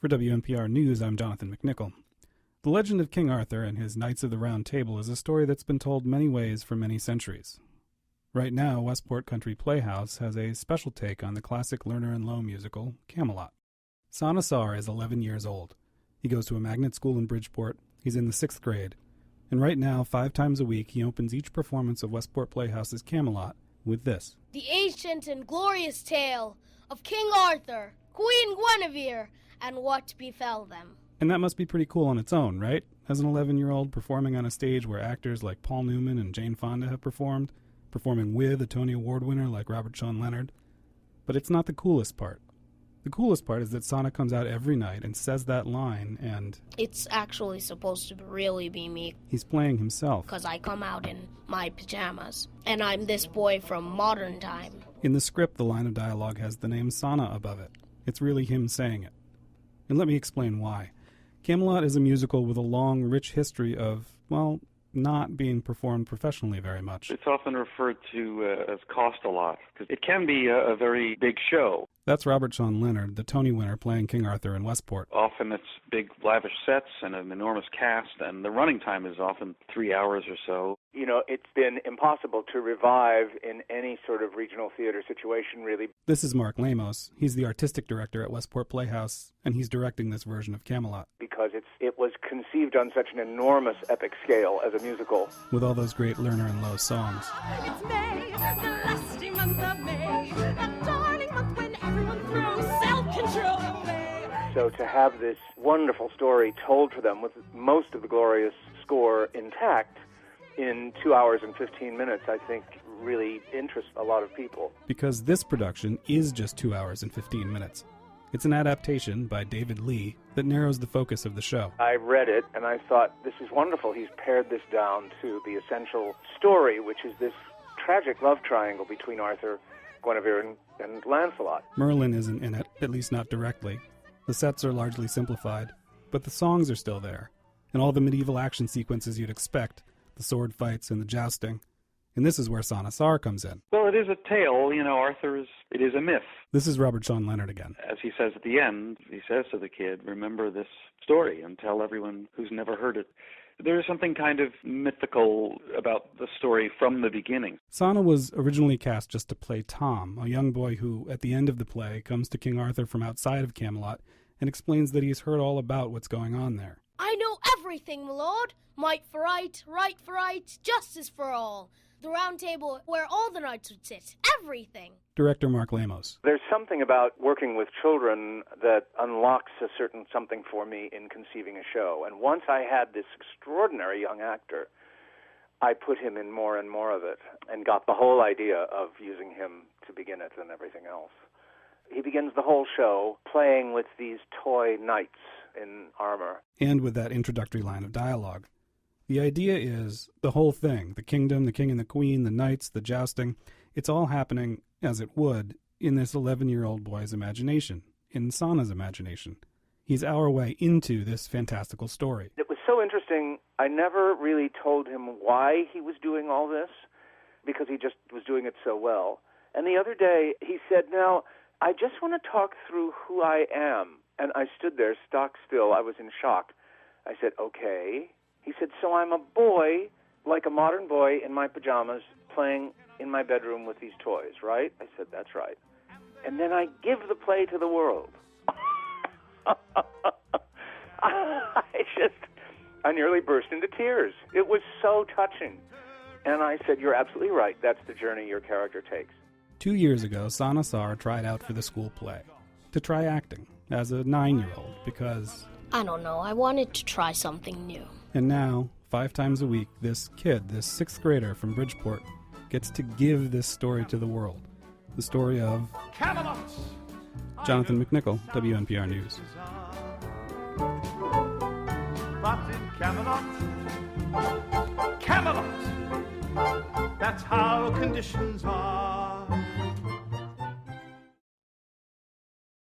For WNPR News, I'm Jonathan McNichol. The legend of King Arthur and his Knights of the Round Table is a story that's been told many ways for many centuries. Right now, Westport Country Playhouse has a special take on the classic Lerner and Loewe musical, Camelot. Sarr is 11 years old. He goes to a magnet school in Bridgeport. He's in the 6th grade. And right now, 5 times a week, he opens each performance of Westport Playhouse's Camelot with this. The ancient and glorious tale of King Arthur, Queen Guinevere, and what befell them. And that must be pretty cool on its own, right? As an 11-year-old performing on a stage where actors like Paul Newman and Jane Fonda have performed, performing with a Tony Award winner like Robert Sean Leonard. But it's not the coolest part. The coolest part is that Sarr comes out every night and says that line, and It's actually supposed to really be me, he's playing himself. because I come out in my pajamas, and I'm this boy from modern time. In the script, the line of dialogue has the name Sana above it. It's really him saying it. And let me explain why. Camelot is a musical with a long, rich history of, well, not being performed professionally very much. It's often referred to as cost a lot, because it can be a very big show. That's Robert Sean Leonard, the Tony winner playing King Arthur in Westport. Often it's big, lavish sets and an enormous cast, and the running time is often 3 hours or so. You know, it's been impossible to revive in any sort of regional theater situation, really. This is Mark Lamos. He's the artistic director at Westport Playhouse, and he's directing this version of Camelot. Because it was conceived on such an enormous epic scale as a musical. With all those great Lerner and Loewe songs. It's May, the lusty month of May, that darling month when everyone throws self-control away. So to have this wonderful story told to them with most of the glorious score intact in 2 hours and 15 minutes, I think really interests a lot of people. Because this production is just 2 hours and 15 minutes. It's an adaptation by David Lee that narrows the focus of the show. I read it and I thought, this is wonderful. He's pared this down to the essential story, which is this tragic love triangle between Arthur, Guinevere, and Lancelot. Merlin isn't in it, at least not directly. The sets are largely simplified, but the songs are still there, and all the medieval action sequences you'd expect, the sword fights and the jousting. And this is where Sarr comes in. Well, it is a tale, it is a myth. This is Robert Sean Leonard again. As he says at the end, he says to the kid, remember this story and tell everyone who's never heard it. There is something kind of mythical about the story from the beginning. Sarr was originally cast just to play Tom, a young boy who, at the end of the play, comes to King Arthur from outside of Camelot and explains that he's heard all about what's going on there. I know everything, my lord. Might for right for right, justice for all. The round table where all the knights would sit. Everything. Director Mark Lamos. There's something about working with children that unlocks a certain something for me in conceiving a show. And once I had this extraordinary young actor, I put him in more and more of it and got the whole idea of using him to begin it and everything else. He begins the whole show playing with these toy knights in armor. And with that introductory line of dialogue. The idea is the whole thing, the kingdom, the king and the queen, the knights, the jousting, it's all happening, as it would, in this 11-year-old boy's imagination, in Sarr's imagination. He's our way into this fantastical story. It was so interesting. I never really told him why he was doing all this, because he just was doing it so well. And the other day, he said, now, I just want to talk through who I am. And I stood there, stock still. I was in shock. I said, okay. He said, so I'm a boy, like a modern boy in my pajamas, playing in my bedroom with these toys, right? I said, that's right. And then I give the play to the world. I nearly burst into tears. It was so touching. And I said, you're absolutely right. That's the journey your character takes. 2 years ago, Sarr tried out for the school play, to try acting as a 9-year-old, because I don't know, I wanted to try something new. And now, 5 times a week, this kid, this 6th grader from Bridgeport, gets to give this story to the world. The story of Camelot. Jonathan McNichol, WNPR News. But in Camelot, that's how conditions are.